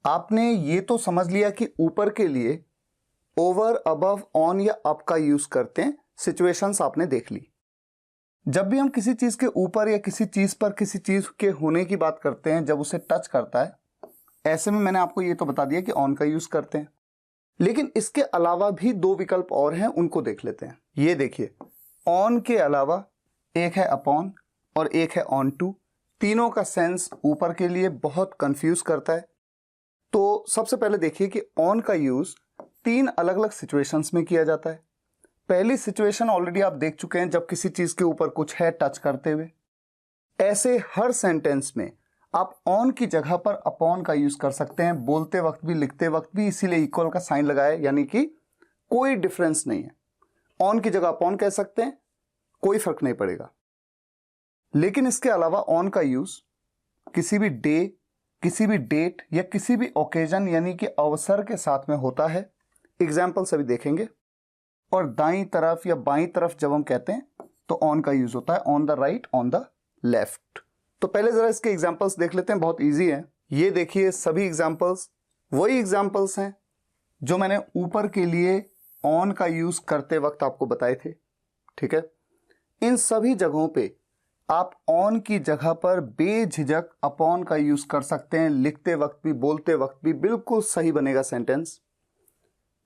आपने ये तो समझ लिया कि ऊपर के लिए ओवर, अबव, ऑन या अप का यूज करते हैं। सिचुएशंस आपने देख ली। जब भी हम किसी चीज के ऊपर या किसी चीज पर किसी चीज के होने की बात करते हैं, जब उसे टच करता है, ऐसे में मैंने आपको ये तो बता दिया कि ऑन का यूज करते हैं। लेकिन इसके अलावा भी दो विकल्प और हैं, उनको देख लेते हैं। ये देखिए, ऑन के अलावा एक है अपॉन और एक है ऑन टू। तीनों का सेंस ऊपर के लिए बहुत कंफ्यूज करता है। तो सबसे पहले देखिए कि ऑन का यूज तीन अलग अलग सिचुएशंस में किया जाता है। पहली सिचुएशन ऑलरेडी आप देख चुके हैं, जब किसी चीज के ऊपर कुछ है टच करते हुए। ऐसे हर सेंटेंस में आप ऑन की जगह पर अपॉन का यूज कर सकते हैं, बोलते वक्त भी लिखते वक्त भी, इसीलिए इक्वल का साइन लगाया, यानी कि कोई डिफरेंस नहीं है। ऑन की जगह अपॉन कह सकते हैं, कोई फर्क नहीं पड़ेगा। लेकिन इसके अलावा ऑन का यूज किसी भी डे, किसी भी डेट या किसी भी ओकेजन यानी कि अवसर के साथ में होता है। एग्जाम्पल सभी देखेंगे। और दाईं तरफ या बाईं तरफ जब हम कहते हैं तो ऑन का यूज होता है, on the right, on the left. तो पहले जरा इसके एग्जाम्पल्स देख लेते हैं, बहुत ईजी है। ये देखिए, सभी एग्जाम्पल्स वही एग्जाम्पल्स हैं जो मैंने ऊपर के लिए ऑन का यूज करते वक्त आपको बताए थे। ठीक है, इन सभी जगहों पे आप ऑन की जगह पर बेझिझक अपॉन का यूज कर सकते हैं। लिखते वक्त भी, बोलते वक्त भी, बिल्कुल सही बनेगा सेंटेंस।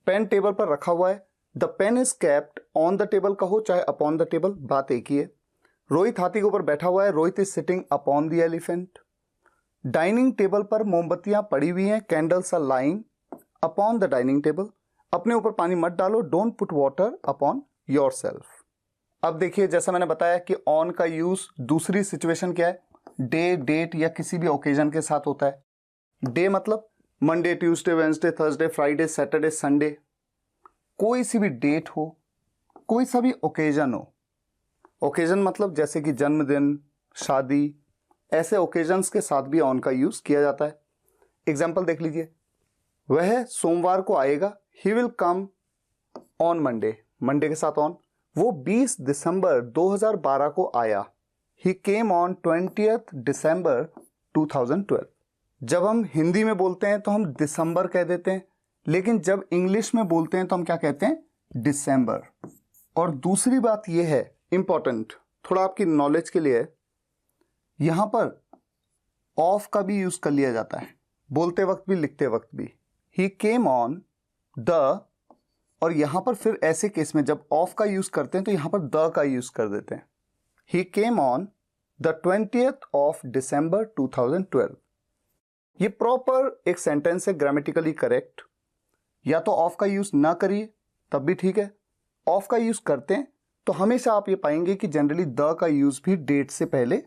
पेन टेबल पर रखा हुआ है, the pen is kept on the table कहो चाहे अपॉन द टेबल, बात एक ही है। रोहित हाथी के ऊपर बैठा हुआ है, Rohit is sitting upon the elephant. Dining table पर मोमबत्तियां पड़ी हुई हैं, candles are lying upon the dining table. अपने ऊपर पानी मत डालो, don't put water upon yourself. अब देखिए, जैसा मैंने बताया कि ऑन का यूज दूसरी सिचुएशन क्या है, डे, डेट या किसी भी ओकेजन के साथ होता है। डे मतलब Monday, Tuesday, Wednesday, Thursday, Friday, Saturday, Sunday, कोई सी भी डेट हो, कोई सा भी ओकेजन हो। ओकेजन मतलब जैसे कि जन्मदिन, शादी, ऐसे ओकेजन्स के साथ भी ऑन का यूज किया जाता है। एग्जाम्पल देख लीजिए, वह सोमवार को आएगा, he will come on Monday, Monday के साथ ऑन। वो 20 दिसंबर 2012 को आया, ही केम ऑन 20th दिसंबर 2012। जब हम हिंदी में बोलते हैं तो हम दिसंबर कह देते हैं, लेकिन जब इंग्लिश में बोलते हैं तो हम क्या कहते हैं, दिसंबर। और दूसरी बात यह है, इंपॉर्टेंट, थोड़ा आपकी नॉलेज के लिए, यहां पर ऑफ का भी यूज कर लिया जाता है, बोलते वक्त भी लिखते वक्त भी। ही केम ऑन द, और यहां पर फिर ऐसे केस में जब ऑफ का यूज करते हैं तो यहां पर द का यूज कर देते हैं। He came on the 20th of December 2012। ये प्रॉपर एक सेंटेंस है, ग्रामेटिकली करेक्ट। या तो ऑफ का यूज ना करिए तब भी ठीक है, ऑफ का यूज करते हैं तो हमेशा आप ये पाएंगे कि जनरली द का यूज भी डेट से पहले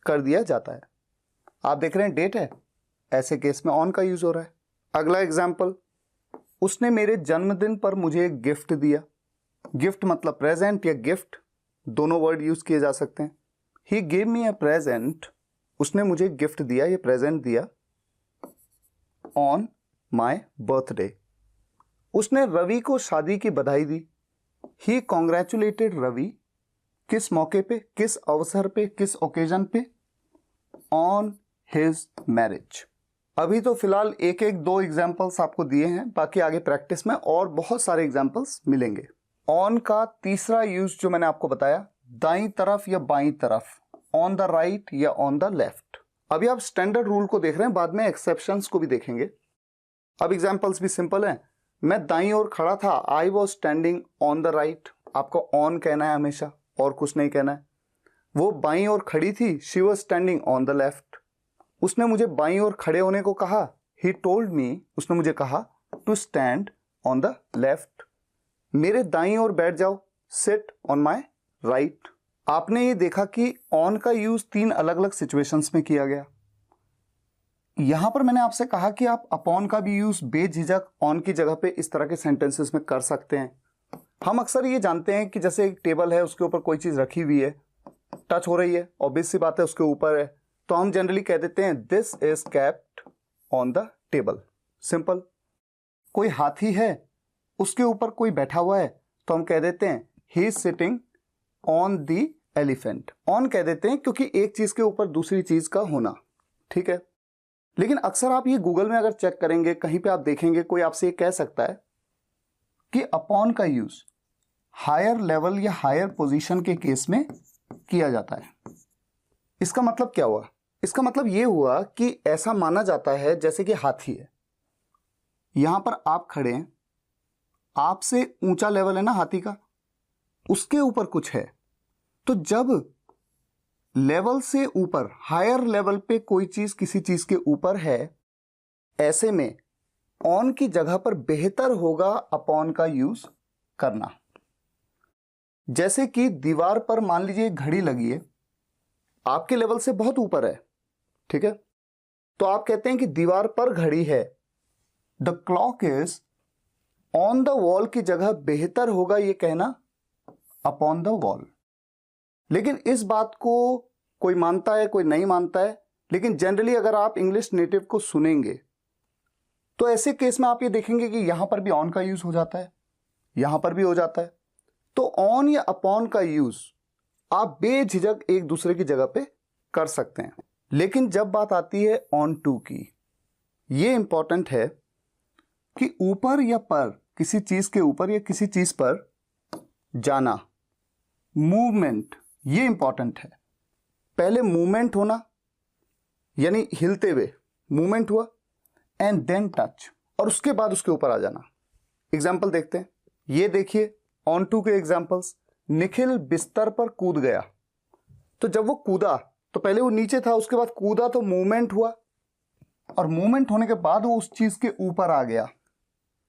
कर दिया जाता है। आप देख रहे हैं डेट है, ऐसे केस में ऑन का यूज हो रहा है। अगला एग्जाम्पल, उसने मेरे जन्मदिन पर मुझे एक गिफ्ट दिया। गिफ्ट मतलब प्रेजेंट या गिफ्ट, दोनों वर्ड यूज किए जा सकते हैं। He gave me a present, उसने मुझे गिफ्ट दिया, ये प्रेजेंट दिया, ऑन माई बर्थडे। उसने रवि को शादी की बधाई दी, ही कॉन्ग्रेचुलेटेड रवि, किस मौके पे, किस अवसर पे, किस ओकेजन पे, ऑन हिज मैरिज। अभी तो फिलहाल एक एक दो एग्जाम्पल्स आपको दिए हैं, बाकी आगे प्रैक्टिस में और बहुत सारे एग्जाम्पल्स मिलेंगे। ऑन का तीसरा यूज जो मैंने आपको बताया, दाईं तरफ या बाईं तरफ, ऑन द राइट या ऑन द लेफ्ट। अभी आप स्टैंडर्ड रूल को देख रहे हैं, बाद में एक्सेप्शंस को भी देखेंगे। अब एग्जाम्पल्स भी सिंपल हैं। मैं दाईं ओर खड़ा था, I was standing on the right, आपको ऑन कहना है हमेशा और कुछ नहीं कहना है। वो बाईं ओर खड़ी थी, she was standing on the left. उसने मुझे बाईं ओर खड़े होने को कहा, ही टोल्ड मी, उसने मुझे कहा to stand on the left. मेरे दाईं ओर बैठ जाओ, सिट ऑन माई राइट। आपने ये देखा कि ऑन का यूज तीन अलग अलग सिचुएशंस में किया गया। यहां पर मैंने आपसे कहा कि आप अपॉन का भी यूज बेझिझक ऑन की जगह पे इस तरह के सेंटेंसेस में कर सकते हैं। हम अक्सर ये जानते हैं कि जैसे एक टेबल है, उसके ऊपर कोई चीज रखी हुई है, टच हो रही है, ऑब्वियस सी बात है उसके ऊपर है, तो हम जनरली कह देते हैं this is kept on the table, simple. कोई हाथी है, उसके ऊपर कोई बैठा हुआ है, तो हम कह देते हैं he is sitting on the elephant. On कह देते हैं क्योंकि एक चीज के ऊपर दूसरी चीज का होना, ठीक है। लेकिन अक्सर आप ये गूगल में अगर चेक करेंगे, कहीं पे आप देखेंगे कोई आपसे ये कह सकता है कि अपॉन का यूज हायर लेवल या हायर पोजीशन के केस में किया जाता है। इसका मतलब क्या हुआ? इसका मतलब ये हुआ कि ऐसा माना जाता है जैसे कि हाथी है, यहां पर आप खड़े हैं, आपसे ऊंचा लेवल है ना हाथी का, उसके ऊपर कुछ है, तो जब लेवल से ऊपर हायर लेवल पे कोई चीज किसी चीज के ऊपर है, ऐसे में ऑन की जगह पर बेहतर होगा अपॉन का यूज करना। जैसे कि दीवार पर मान लीजिए घड़ी लगी है, आपके लेवल से बहुत ऊपर है, ठीक है, तो आप कहते हैं कि दीवार पर घड़ी है, the clock is on the wall की जगह बेहतर होगा ये कहना अपॉन द वॉल। लेकिन इस बात को कोई मानता है, कोई नहीं मानता है, लेकिन जनरली अगर आप इंग्लिश नेटिव को सुनेंगे तो ऐसे केस में आप ये देखेंगे कि यहां पर भी ऑन का यूज हो जाता है, यहां पर भी हो जाता है। तो ऑन या अपॉन का यूज आप बेझिझक एक दूसरे की जगह पे कर सकते हैं। लेकिन जब बात आती है ऑन टू की, ये इंपॉर्टेंट है कि ऊपर या पर, किसी चीज के ऊपर या किसी चीज पर जाना, मूवमेंट, ये इंपॉर्टेंट है। पहले मूवमेंट होना, यानी हिलते हुए मूवमेंट हुआ, एंड देन टच, और उसके बाद उसके ऊपर आ जाना। एग्जाम्पल देखते हैं, ये देखिए ऑन टू के एग्जाम्पल्स। निखिल बिस्तर पर कूद गया, तो जब वो कूदा तो पहले वो नीचे था, उसके बाद कूदा तो मूवमेंट हुआ, और मूवमेंट होने के बाद वो उस चीज के ऊपर आ गया,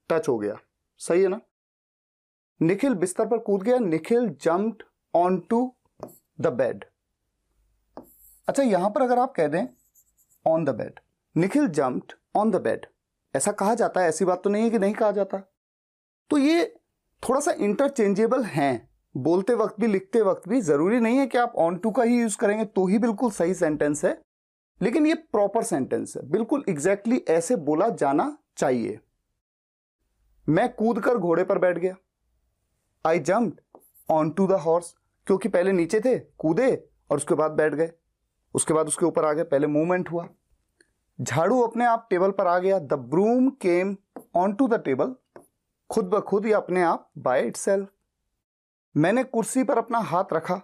टच हो गया, सही है ना। निखिल बिस्तर पर कूद गया, Nikhil jumped on to the bed. अच्छा, यहां पर अगर आप कह दें on the bed, Nikhil jumped on the bed, ऐसा कहा जाता है, ऐसी बात तो नहीं है कि नहीं कहा जाता। तो ये थोड़ा सा इंटरचेंजेबल हैं, बोलते वक्त भी लिखते वक्त भी। जरूरी नहीं है कि आप ऑन टू का ही यूज करेंगे तो ही बिल्कुल सही सेंटेंस है, लेकिन ये प्रॉपर सेंटेंस है, बिल्कुल एग्जैक्टली ऐसे बोला जाना चाहिए। मैं कूद कर घोड़े पर बैठ गया, I jumped on to the horse, क्योंकि पहले नीचे थे, कूदे और उसके बाद बैठ गए, उसके बाद उसके ऊपर आ गए, पहले मूवमेंट हुआ। झाड़ू अपने आप टेबल पर आ गया, the broom came on to the table, खुद ब खुद या अपने आप, बाय इटसेल्फ। मैंने कुर्सी पर अपना हाथ रखा,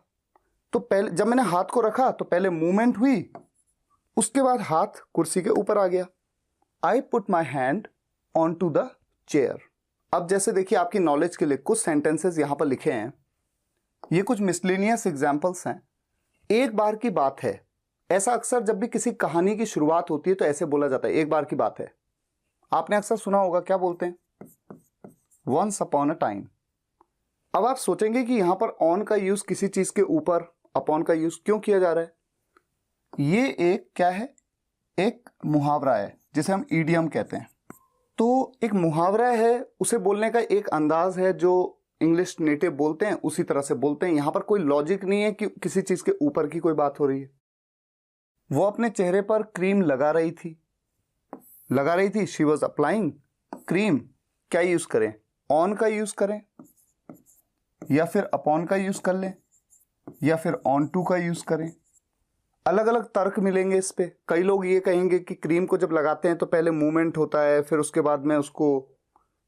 तो पहले जब मैंने हाथ को रखा तो पहले मूवमेंट हुई, उसके बाद हाथ कुर्सी के ऊपर आ गया। I put my hand on to the chair. अब जैसे देखिए, आपकी नॉलेज के लिए कुछ सेंटेंसेस यहां पर लिखे हैं, ये कुछ मिसलेनियस एग्जाम्पल्स हैं। एक बार की बात है, ऐसा अक्सर जब भी किसी कहानी की शुरुआत होती है तो ऐसे बोला जाता है, एक बार की बात है। आपने अक्सर सुना होगा, क्या बोलते हैं, वंस अपॉन अ टाइम। अब आप सोचेंगे कि यहां पर ऑन का यूज किसी चीज के ऊपर अपॉन का यूज क्यों किया जा रहा है। ये एक क्या है, एक मुहावरा है जिसे हम ईडियम कहते हैं। तो एक मुहावरा है, उसे बोलने का एक अंदाज है जो इंग्लिश नेटिव बोलते हैं उसी तरह से बोलते हैं। यहां पर कोई लॉजिक नहीं है कि किसी चीज के ऊपर की कोई बात हो रही है। वो अपने चेहरे पर क्रीम लगा रही थी, शी वॉज अप्लाइंग क्रीम। क्या यूज करें, ऑन का यूज करें या फिर अपॉन का यूज कर लें या फिर ऑन टू का यूज करें। अलग अलग तर्क मिलेंगे इस पे। कई लोग ये कहेंगे कि क्रीम को जब लगाते हैं तो पहले मूवमेंट होता है, फिर उसके बाद में उसको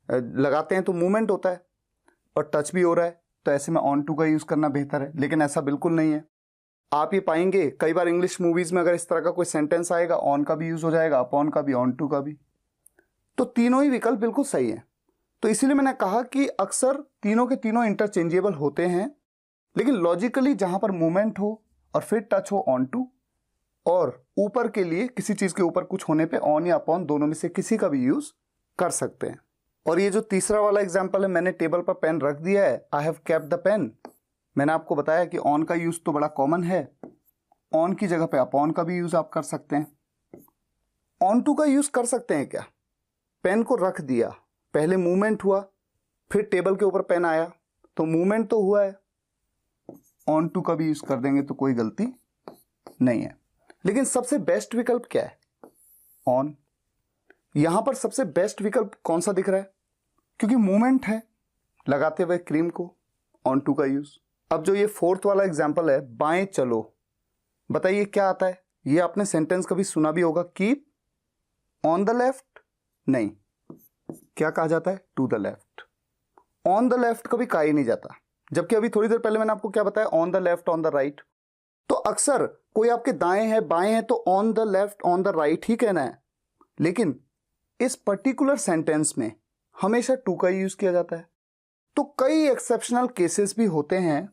लगाते हैं तो मूवमेंट होता है और टच भी हो रहा है, तो ऐसे में ऑन टू का यूज करना बेहतर है। लेकिन ऐसा बिल्कुल नहीं है। आप ये पाएंगे कई बार इंग्लिश मूवीज में अगर इस तरह का कोई सेंटेंस आएगा, ऑन का भी यूज हो जाएगा, अपॉन का भी, ऑन टू का भी। तो तीनों ही विकल्प बिल्कुल सही है। तो इसीलिए मैंने कहा कि अक्सर तीनों के तीनों इंटरचेंजेबल होते हैं, लेकिन लॉजिकली जहां पर मूवमेंट हो और फिर टच हो ऑन टू, और ऊपर के लिए किसी चीज के ऊपर कुछ होने पे ऑन या अपॉन दोनों में से किसी का भी यूज कर सकते हैं। और ये जो तीसरा वाला एग्जांपल है, मैंने टेबल पर पेन रख दिया है, I have kept the pen. मैंने आपको बताया कि ऑन का यूज तो बड़ा कॉमन है, ऑन की जगह पे अपॉन का भी यूज आप कर सकते हैं। ऑन टू का यूज कर सकते हैं क्या, पेन को रख दिया, पहले मूवमेंट हुआ, फिर टेबल के ऊपर पेन आया, तो मूवमेंट तो हुआ है, ऑन टू का भी यूज कर देंगे तो कोई गलती नहीं है। लेकिन सबसे बेस्ट विकल्प क्या है, ऑन। यहां पर सबसे बेस्ट विकल्प कौन सा दिख रहा है, क्योंकि मूवमेंट है, लगाते हुए क्रीम को, ऑन टू का यूज। अब जो ये फोर्थ वाला एग्जांपल है, बाएं चलो, बताइए क्या आता है। ये आपने सेंटेंस कभी सुना भी होगा, कीप ऑन द लेफ्ट नहीं, क्या कहा जाता है, to the left. On the left कभी कहा ही नहीं जाता, जबकि अभी थोड़ी देर पहले मैंने आपको क्या बताया, on the left, on the right. तो अक्सर कोई आपके दाएं है बाएं है तो on the left on the right ही कहना है, लेकिन इस पर्टिकुलर सेंटेंस में हमेशा टू का यूज किया जाता है। तो कई एक्सेप्शनल केसेस भी होते हैं,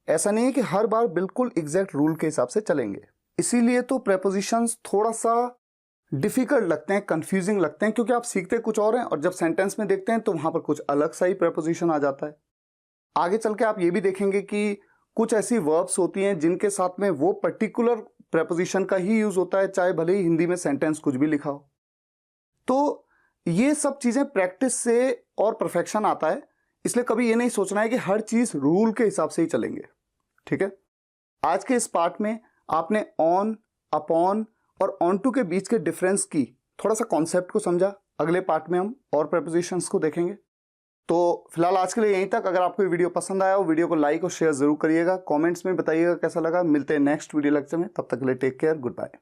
ऐसा नहीं है कि हर बार बिल्कुल एग्जैक्ट रूल के हिसाब से चलेंगे। इसीलिए तो प्रेपोजिशंस थोड़ा सा डिफिकल्ट लगते हैं, कंफ्यूजिंग लगते हैं, क्योंकि आप सीखते कुछ और हैं और जब सेंटेंस में देखते हैं तो वहां पर कुछ अलग सा ही प्रेपोजिशन आ जाता है। आगे चल के आप ये भी देखेंगे कि कुछ ऐसी वर्ब्स होती हैं जिनके साथ में वो पर्टिकुलर प्रेपोजिशन का ही यूज होता है, चाहे भले ही हिंदी में सेंटेंस कुछ भी लिखा हो। तो ये सब चीजें प्रैक्टिस से और परफेक्शन आता है, इसलिए कभी ये नहीं सोचना है कि हर चीज रूल के हिसाब से ही चलेंगे। ठीक है, आज के इस पार्ट में आपने ऑन, अपॉन और ऑन टू के बीच के डिफरेंस की थोड़ा सा कॉन्सेप्ट को समझा। अगले पार्ट में हम और प्रेपोजिशंस को देखेंगे। तो फिलहाल आज के लिए यहीं तक। अगर आपको वीडियो पसंद आया हो, वीडियो को लाइक और शेयर जरूर करिएगा, कमेंट्स में बताइएगा कैसा लगा। मिलते हैं नेक्स्ट वीडियो लेक्चर में, तब तक के लिए टेक केयर, गुड बाय।